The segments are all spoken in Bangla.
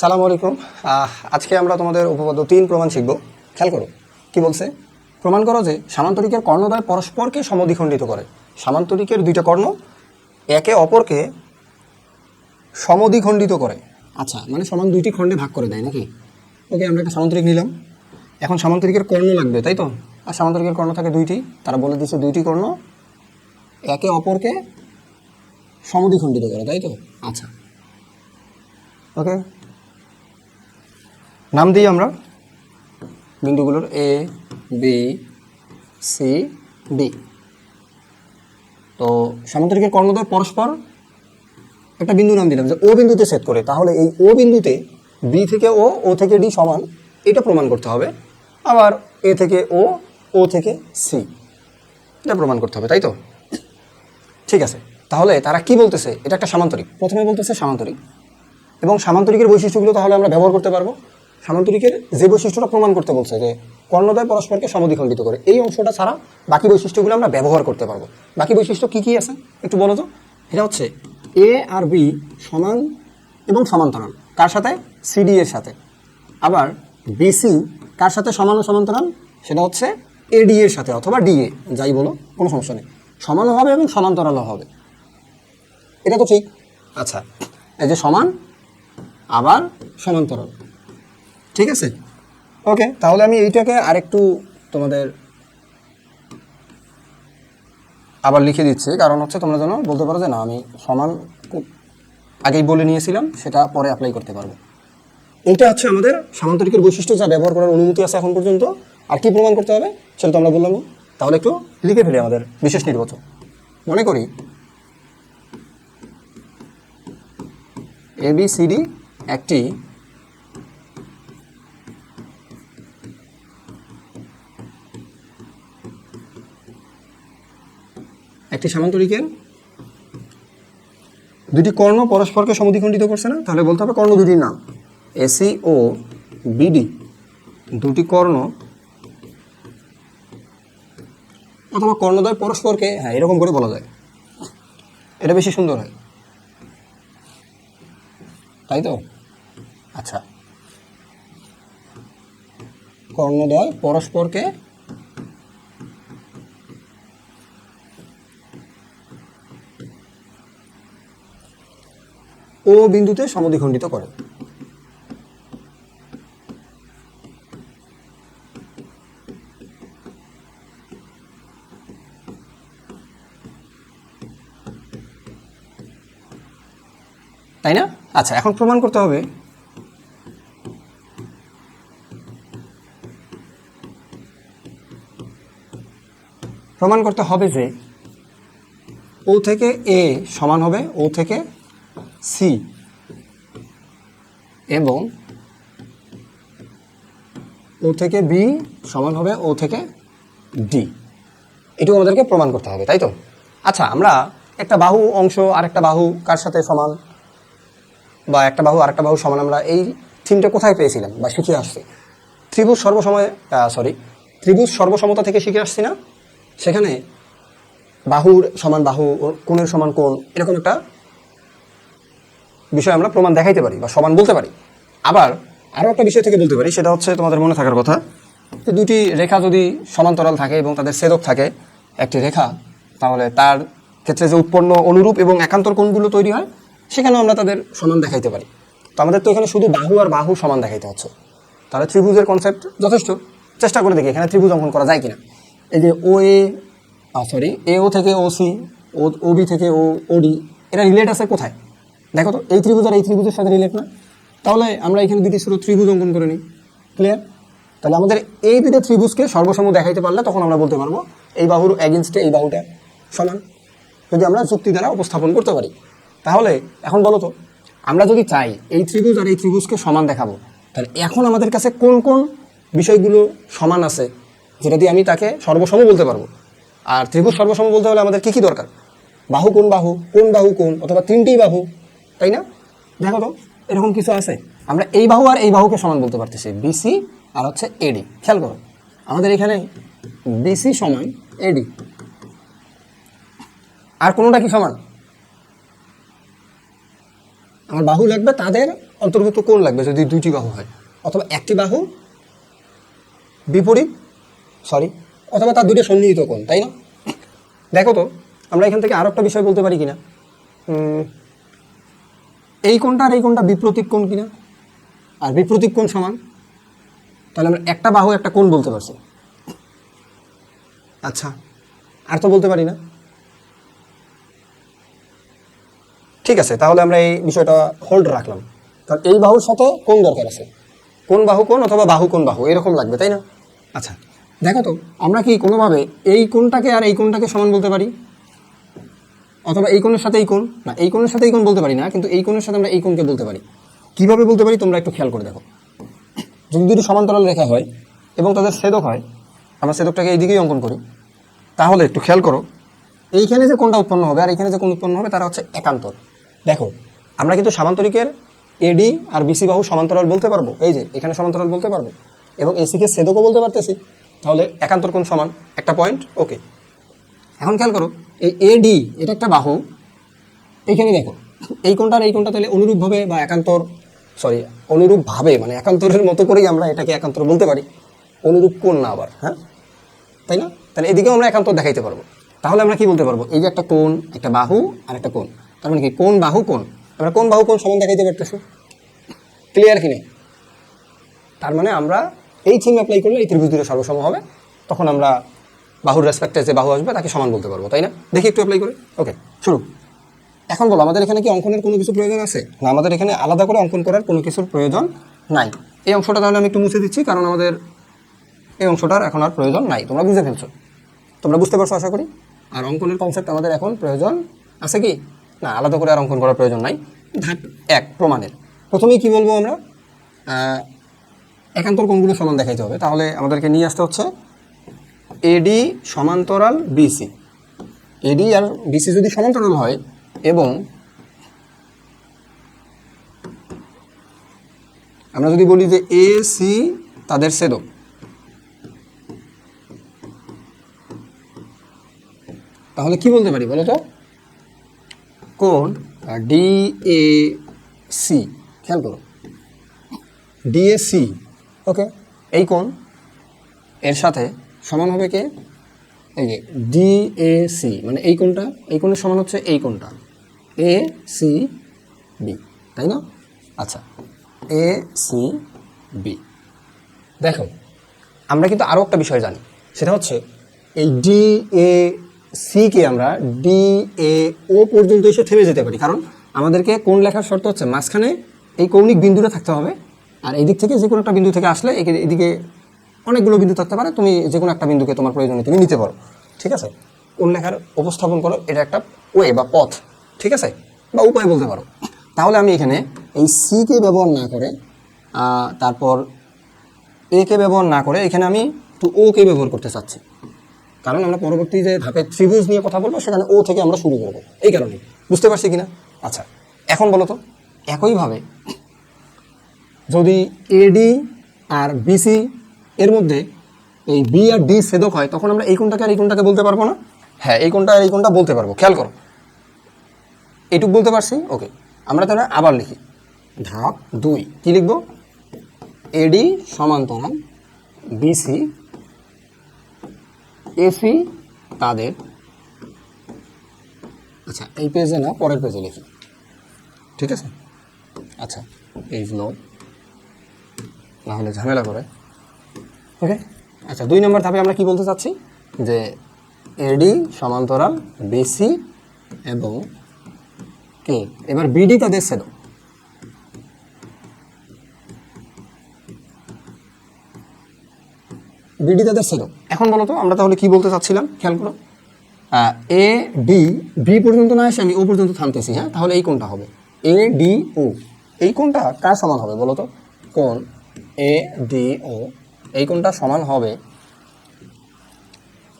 সালাম আলাইকুম। আজকে আমরা তোমাদের উপপাদ্য 3 প্রমাণ শিখব। খেয়াল করো কি বলছে। প্রমাণ করো যে সামান্তরিকের কর্ণদ্বয় পরস্পরকে সমদ্বিখণ্ডিত করে। সামান্তরিকের দুইটা কর্ণ একে অপরকে সমদ্বিখণ্ডিত করে। আচ্ছা, মানে সমান দুইটি খণ্ডে ভাগ করে দেয় নাকি? ওকে, আমরা একটা সামান্তরিক নিলাম। এখন সামান্তরিকের কর্ণ লাগবে, তাই তো? আর সামান্তরিকের কর্ণ থাকে দুইটি। তারা বলে দিচ্ছে দুইটি কর্ণ একে অপরকে সমদ্বিখণ্ডিত করে, তাই তো? আচ্ছা, ওকে, নাম দিই আমরা বিন্দুগুলোর এ বি সি ডি। তো সামান্তরিকের কর্ণদ্বয় পরস্পর একটা বিন্দু নাম দিলাম যে ও বিন্দুতে ছেদ করে। তাহলে এই ও বিন্দুতে বি থেকে ও, ও থেকে ডি সমান, এটা প্রমাণ করতে হবে। আবার এ থেকে ও, ও থেকে সি, এটা প্রমাণ করতে হবে, তাই তো? ঠিক আছে, তাহলে তারা কি বলতেছে? এটা একটা সামান্তরিক। প্রথমে বলতেছে সামান্তরিক, এবং সামান্তরিকের বৈশিষ্ট্যগুলো তাহলে আমরা ব্যবহার করতে পারবো। সামান্তরিকের যে বৈশিষ্ট্যটা প্রমাণ করতে বলছে যে কর্ণদ্বয় পরস্পরকে সমদ্বিখণ্ডিত করে, এই অংশটা ছাড়া বাকি বৈশিষ্ট্যগুলো আমরা ব্যবহার করতে পারবো। বাকি বৈশিষ্ট্য কি কি আছে একটু বলো তো। এটা হচ্ছে এ আর বি সমান এবং সমান্তরাল। কার সাথে? সিডি এর সাথে। আবার বিসি কার সাথে সমান ও সমান্তরাল? সেটা হচ্ছে এডি এর সাথে, অথবা ডিএ, যাই বলো, কোনো সমস্যা নেই। সমানও হবে এবং সমান্তরালও হবে, এটা তো ঠিক। আচ্ছা, এই যে সমান আবার সমান্তরাল, ঠিক আছে, ওকে। তাহলে আমি এইটাকে আরেকটু তোমাদের আবার লিখে দিচ্ছি, কারণ হচ্ছে তোমরা যেন বলতে পারো যে না আমি সমান আগেই বলে নিয়েছিলাম, সেটা পরে অ্যাপ্লাই করতে পারবো। এইটা হচ্ছে আমাদের সামান্তরিকের বৈশিষ্ট্য, যা ব্যবহার করার অনুমতি আছে এখন পর্যন্ত। আর কি প্রমাণ করতে হবে সেটা তো আমরা বললাম। তাহলে একটু লিখে ফেলি আমাদের বিশেষ নির্বাচন। মনে করি ABCD একটি সামান্তরিকের দুটি কর্ণ পরস্পরকে সমদ্বিখণ্ডিত করছে না? তাহলে বলতে হবে কর্ণ দুটির নাম। এসি ও বিডি দুটি কর্ণ, অথবা কর্ণদ্বয় পরস্পরকে, হ্যাঁ এরকম করে বলা যায়, এটা বেশি সুন্দর হয়, তাই তো? আচ্ছা, কর্ণদ্বয় পরস্পরকে ও বিন্দুতে সমদ্বিখণ্ডিত করে। তাই না? আচ্ছা, এখন প্রমাণ করতে হবে যে ও থেকে এ সমান হবে ও থেকে সি, এবং ও থেকে বি সমান হবে ও থেকে ডি। এটুকু আমাদেরকে প্রমাণ করতে হবে, তাই তো? আচ্ছা, আমরা একটা বাহু অংশ আর একটা বাহু কার সাথে সমান, বা একটা বাহু আর একটা বাহু সমান, আমরা এই থিমটা কোথায় পেয়েছিলাম বা শিখে আসছি? ত্রিভুজ সর্বসমতা থেকে শিখে আসছি না? সেখানে বাহুর সমান বাহু, কোণের সমান কোণ, এরকম একটা বিষয় আমরা প্রমাণ দেখাইতে পারি বা সমান বলতে পারি। আবার আরও একটা বিষয় থেকে বলতে পারি, সেটা হচ্ছে তোমাদের মনে থাকার কথা, যে দুটি রেখা যদি সমান্তরাল থাকে এবং তাদের ছেদক থাকে একটি রেখা, তাহলে তার ক্ষেত্রে যে উৎপন্ন অনুরূপ এবং একান্তর কোণগুলো তৈরি হয়, সেখানেও আমরা তাদের সমান দেখাইতে পারি। তো আমাদের তো এখানে শুধু বাহু আর বাহু সমান দেখাইতে হচ্ছে। তাহলে ত্রিভুজের কনসেপ্ট যথেষ্ট। চেষ্টা করে দেখি এখানে ত্রিভুজ অঙ্কন করা যায় কিনা। এই যে এও থেকে ও সি, ও বি থেকে ও ডি, এরা রিলেট আছে কোথায়? দেখো তো, এই ত্রিভুজ আর এই ত্রিভুজের সাথে রিলেট না। তাহলে আমরা এখানে দুটি ছোট ত্রিভুজ অঙ্কন করে নিই। ক্লিয়ার? তাহলে আমাদের এই দুটো ত্রিভুজকে সর্বসম দেখাইতে পারলে তখন আমরা বলতে পারবো এই বাহুর এগেনস্টে এই বাহুটা সমান, যদি আমরা যুক্তি দ্বারা উপস্থাপন করতে পারি। তাহলে এখন বলো তো, আমরা যদি চাই এই ত্রিভুজ আর এই ত্রিভুজকে সমান দেখাবো, তাহলে এখন আমাদের কাছে কোন কোন বিষয়গুলো সমান আছে যেটা দিয়ে আমি তাকে সর্বসম বলতে পারবো? আর ত্রিভুজ সর্বসম বলতে হলে আমাদের কি কি দরকার? বাহু কোন বাহু, কোন বাহু কোন, অথবা তিনটি বাহু, তাই না? দেখো তো, এরকম কিছু আছে। আমরা এই বাহু আর এই বাহুকে সমান বলতে পারতেছি, বিসি আর হচ্ছে এডি। খেয়াল করো, আমাদের এখানে বিসি সমান এডি, আর কোনোটা কি সমান? আমার বাহু লাগবে তাদের অন্তর্ভুক্ত কোণ লাগবে যদি দুইটি বাহু হয়, অথবা একটি বাহু বিপরীত অথবা তার দুটো সন্নিহিত কোণ, তাই না? দেখো তো আমরা এখান থেকে আরো একটা বিষয় বলতে পারি কিনা, এই কোণটা আর এই কোণটা বিপ্রতীক কোণ কিনা, আর বিপ্রতীক কোণ সমান, তাহলে আমরা একটা বাহু একটা কোণ বলতে পারছি। আচ্ছা, আর তো বলতে পারি না। ঠিক আছে, তাহলে আমরা এই বিষয়টা হোল্ড রাখলাম। কারণ এই বাহুর সাথে কোণ দরকার আছে, কোণ বাহু কোণ অথবা বাহু কোণ বাহু এরকম লাগবে, তাই না? আচ্ছা দেখো তো আমরা কি কোনোভাবে এই কোণটাকে আর এই কোণটাকে সমান বলতে পারি, অথবা এই কোণের সাথে এই কোণ, না এই কোণের সাথে এই কোণ বলতে পারি না, কিন্তু এই কোণের সাথে আমরা এই কোণকে বলতে পারি। কিভাবে বলতে পারি তোমরা একটু খেয়াল করে দেখো। যদি দুটি সমান্তরাল রেখা হয় এবং তাদের ছেদক হয়, আমরা ছেদকটাকে এই দিকেই অঙ্কন করি, তাহলে একটু খেয়াল করো এইখানে যে কোণটা উৎপন্ন হবে আর এইখানে যে কোণ উৎপন্ন হবে তারা হচ্ছে একান্তর। দেখো আমরা কিন্তু সামান্তরিকের এডি আর বিসি বাহু সমান্তরাল বলতে পারবো, এই যে এখানে সমান্তরাল বলতে পারবো, এবং এসিকে ছেদকও বলতে পারতেছি, তাহলে একান্তর কোণ সমান একটা পয়েন্ট। ওকে, এখন খেয়াল করো এই এডি এটা একটা বাহু, এইখানে দেখো এই কোণটা আর এই কোণটা তাহলে অনুরূপভাবে বা অনুরূপভাবে মানে একান্তরের মতো করেই আমরা এটাকে একান্তর বলতে পারি, অনুরূপ কোণ না আবার, হ্যাঁ তাই না? তাহলে এদিকেও আমরা একান্তর দেখাইতে পারবো। তাহলে আমরা কি বলতে পারবো, এই যে একটা কোণ একটা বাহু আর একটা কোণ, তার মানে কি কোণ বাহু কোণ, আমরা কোণ বাহু কোণ সমান দেখাইতে পারতেছি। ক্লিয়ার কি নেই? তার মানে আমরা এই চিহ্ন অ্যাপ্লাই করলে এই ত্রিভুজ দুটো সর্বসম হবে, তখন আমরা বাহুর রেসপেক্টে যে বাহু আসবে তাকে সমান বলতে পারবো, তাই না? দেখি একটু অ্যাপ্লাই করে। ওকে শুরু। এখন বলো আমাদের এখানে কি অঙ্কনের কোনো কিছু প্রয়োজন আছে? না, আমাদের এখানে আলাদা করে অঙ্কন করার কোনো কিছুর প্রয়োজন নাই। এই অংশটা তাহলে আমি একটু মুছে দিচ্ছি, কারণ আমাদের এই অংশটার এখন আর প্রয়োজন নাই। তোমরা বুঝে ফেলছো, তোমরা বুঝতে পারছো আশা করি। আর অঙ্কনের কনসেপ্ট আমাদের এখন প্রয়োজন আছে কি না, আলাদা করে আর অঙ্কন করার প্রয়োজন নাই। ধাপ 1 প্রমাণের প্রথমেই কি বলবো আমরা, একান্তর কোণগুলো সমান দেখাইতে হবে। তাহলে আমাদেরকে নিয়ে আসতে হচ্ছে এডি সমান্তরাল বিসি। এডি আর বিসি যদি সমান্তরাল হয় এবং আমরা যদি বলি যে এ সি তাদের ছেদক, তাহলে কি বলতে পারি বলো তো, কোণ ডিএসি, খেয়াল করো ডিএসি, ওকে, এই কোণ এর সাথে সমান হবে কে, এই যে ডিএসি, মানে এই কোণটা এই কোণের সমান হচ্ছে এই কোণটা এ সি বি, তাই না? আচ্ছা এ সি বি। দেখো আমরা কিন্তু আরও একটা বিষয় জানি, সেটা হচ্ছে এই ডি এ সিকে আমরা ডি এ ও পর্যন্ত এসে থেমে যেতে পারি, কারণ আমাদেরকে কোণ লেখার শর্ত হচ্ছে মাঝখানে এই কৌণিক বিন্দুটা থাকতে হবে, আর এই দিক থেকে যে কোনো একটা বিন্দু থেকে আসলে এদিকে অনেকগুলো বিন্দু থাকতে পারে, তুমি যে কোনো একটা বিন্দুকে তোমার প্রয়োজনে তুমি নিতে পারো, ঠিক আছে? কোণ লেখার উপস্থাপন করো, এটা একটা ওয়ে বা পথ, ঠিক আছে, বা উপায় বলতে পারো। তাহলে আমি এখানে এই সিকে ব্যবহার না করে তারপর একে ব্যবহার না করে এখানে আমি একটু ওকে ব্যবহার করতে চাচ্ছি, কারণ আমরা পরবর্তী যে ধাপে ত্রিভুজ নিয়ে কথা বলবো সেখানে ও থেকে আমরা শুরু করবো, এই কারণে। বুঝতে পারছি কিনা? আচ্ছা এখন বলো তো, একইভাবে যদি এডি আর বিসি এর মধ্যে এই বি আর ডি ছেদক হয়, তখন আমরা এই কোণটাকে আর এই কোণটাকে বলতে পারবো না? হ্যাঁ, এই কোণটা আর এই কোণটা বলতে পারবো। খেয়াল করো এইটুক বলতে পারছি। ওকে, আমরা তাহলে আবার লিখি ধাপ 2। কি লিখবো? এডি সমান্তরাল বিসি এসি তাদের, আচ্ছা এই পেজে না পরের পেজে লিখি, ঠিক আছে? আচ্ছা পেজ নো, না হলে ঝামেলা করে। ওকে, আচ্ছা 2 নম্বর ধাপে আমরা কি বলতে চাচ্ছি, যে এডি সমান্তরাল বিসি এবং কে, এবার বিডি তাদের ছেদক। বিডি তাদের ছেদক। এখন বলো তো আমরা তাহলে কি বলতে চাচ্ছিলাম, খেয়াল করো, এ ডি বি পর্যন্ত না এসে আমি ও পর্যন্ত থামতেছি, হ্যাঁ, তাহলে এই কোণটা হবে এ ডি ও। এই কোণটা কার সমান হবে বলো তো, কোণ এ ডি ও, এই কোণটা সমান হবে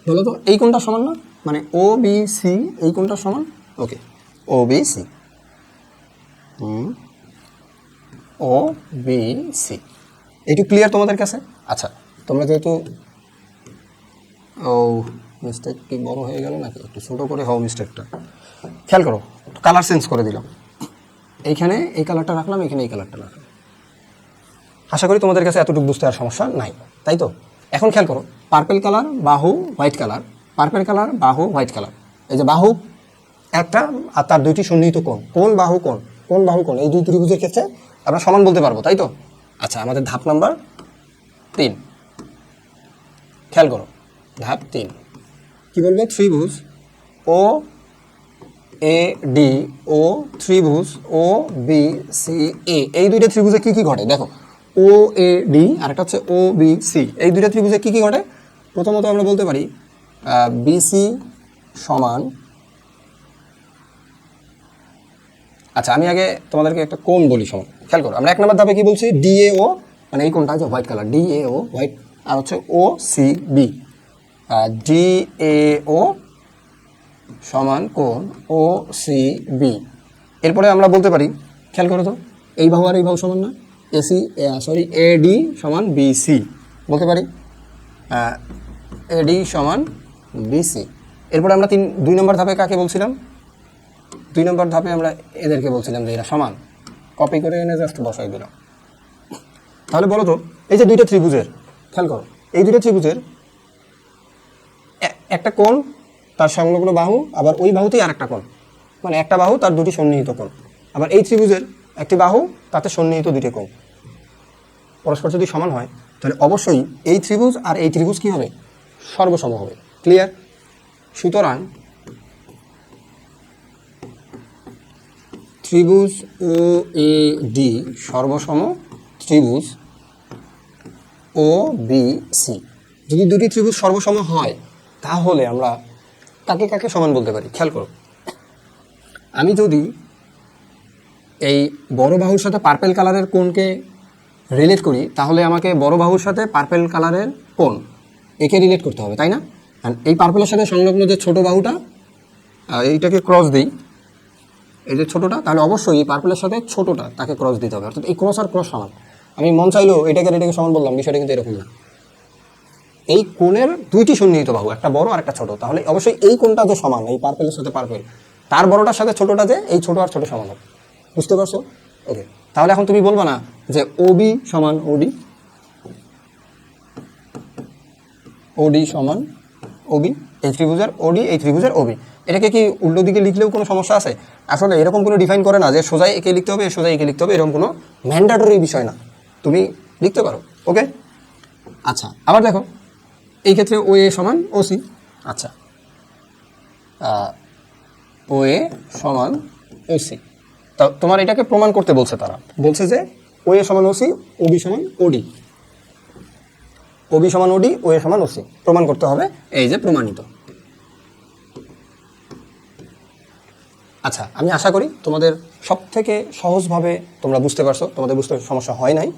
বলো তো, এই কোণটা সমান না, মানে ও বি সি, এই কোণটা সমান। ওকে, ও বি সি, ও বি সি, এইটু ক্লিয়ার তোমাদের কাছে? আচ্ছা তোমরা যেহেতু, ও মিস্টেক কি বড় হয়ে গেল নাকি, একটু ছোটো করে হও মিস্টেকটা। খেয়াল করো, কালার চেঞ্জ করে দিলাম, এইখানে এই কালারটা রাখলাম, এখানে এই কালারটা রাখলাম। আশা করি তোমাদের কাছে এতটুকু বুঝতে আর সমস্যা নাই, তাই তো? এখন খেয়াল করো, পার্পেল কালার, বাহু, হোয়াইট কালার, পার্পেল কালার, বাহু, হোয়াইট কালার। এই যে বাহু একটা আর তার দুইটি সন্নিহিত কোণ, কোণ বাহু কোণ, কোণ বাহু কোণ, এই দুই ত্রিভুজের ক্ষেত্রে আমরা সমান বলতে পারবো, তাই তো? আচ্ছা, আমাদের ধাপ নাম্বার 3, খেয়াল করো, ধাপ 3 কি বলবো? ত্রিভুজ ও এ ডি ও ত্রিভুজ ও বি সি এ, এই দুইটা ত্রিভুজে কি কি ঘটে দেখো। ও এ ডি আর একটা হচ্ছে ও বি সি, এই দুইটা ত্রিভুজে কি কি ঘটে? প্রথমত আমরা বলতে পারি বিসি সমান, আচ্ছা আমি আগে তোমাদেরকে একটা কোণ বলি সমান। খেয়াল করো, আমরা 1 নম্বর ধাপে কি বলছি? ডিএও, মানে এই কোণটা আছে হোয়াইট কালার, ডিএও হোয়াইট, আর হচ্ছে ও সি বি। ডিএও সমান কোণ ও সি বি। এরপরে আমরা বলতে পারি, খেয়াল করো তো, এই বাহু আর এই বাহু সমান না? এডি সমান বিসি বলতে পারি, এডি সমান বিসি। এরপরে আমরা 2 নম্বর ধাপে কাকে বলছিলাম? 2 নম্বর ধাপে আমরা এদেরকে বলছিলাম যে এরা সমান, কপি করে এনে জাস্ট বসাই দিলাম। তাহলে বলো তো, এই যে দুইটা ত্রিভুজের, খেয়াল করো, এই দুইটা ত্রিভুজের একটা কোণ তার সংলগ্ন বাহু, আবার ওই বাহুতেই আর একটা কোণ, মানে একটা বাহু তার দুটি সন্নিহিত কোণ। আবার এই ত্রিভুজের একটি বাহু, তাতে সন্নিহিত দুটি কোণ, পরস্পর যদি সমান হয় তাহলে অবশ্যই এই ত্রিভুজ আর এই ত্রিভুজ কি হবে? সর্বসম হবে। ক্লিয়ার? সুতরাং ত্রিভুজ ও এ ডি সর্বসম ত্রিভুজ ও বি সি। যদি দুটি ত্রিভুজ সর্বসম হয় তাহলে আমরা কাকে কাকে সমান বলতে পারি? খেয়াল করো, আমি যদি এই বড় বাহুর সাথে পার্পেল কালারের কোণকে রিলেট করি, তাহলে আমাকে বড় বাহুর সাথে পার্পেল কালারের কোণ একে রিলেট করতে হবে, তাই না? আর এই পার্পেলের সাথে সংলগ্ন যে ছোট বাহুটা, এইটাকে ক্রস দিই, এই যে ছোটোটা, তাহলে অবশ্যই এই পার্পেলের সাথে ছোটোটা তাকে ক্রস দিতে হবে, অর্থাৎ এই ক্রস আর ক্রস সমান। আমি মন চাইলেও এটাকে এটাকে সমান বললাম, বিষয়টা কিন্তু এরকম না। এই কোণের দুইটি সন্নিহিত বাহু, একটা বড় আর একটা ছোট, তাহলে অবশ্যই এই কোণটা যে সমান, এই পার্পেলের সাথে পার্পেল, তার বড়টার সাথে ছোটোটা যে এই ছোট আর ছোট সমান হবে। বুঝতে পারছো? ওকে, তাহলে এখন তুমি বলবো না যে ওবি সমান ওডি, ওডি সমান ওবি, এই ত্রিভুজের ওডি, এই ত্রিভুজের ওবি। এটাকে কি উল্টো দিকে লিখলেও কোনো সমস্যা আছে? আসলে এরকম কোনো ডিফাইন করে না যে সোজাই একে লিখতে হবে, সোজাই একে লিখতে হবে, এরকম কোনো ম্যান্ডেটরি বিষয় না, তুমি লিখতে পারো। ওকে, আচ্ছা আবার দেখো, এই ক্ষেত্রে ও এ সমান ও সি। আচ্ছা, ও এ সমান ও সি, তা তোমার এটাকে প্রমাণ করতে বলছে, তারা বলছে যে ও এ সমান ও সি, ও বি সমান ওডি, ও বি সমান ওডি, ও এ সমান ও সি প্রমাণ করতে হবে। এই যে প্রমাণিত। আচ্ছা, আমি আশা করি তোমাদের সব থেকে সহজভাবে তোমরা বুঝতে পারছো, তোমাদের বুঝতে সমস্যা হয় নাই।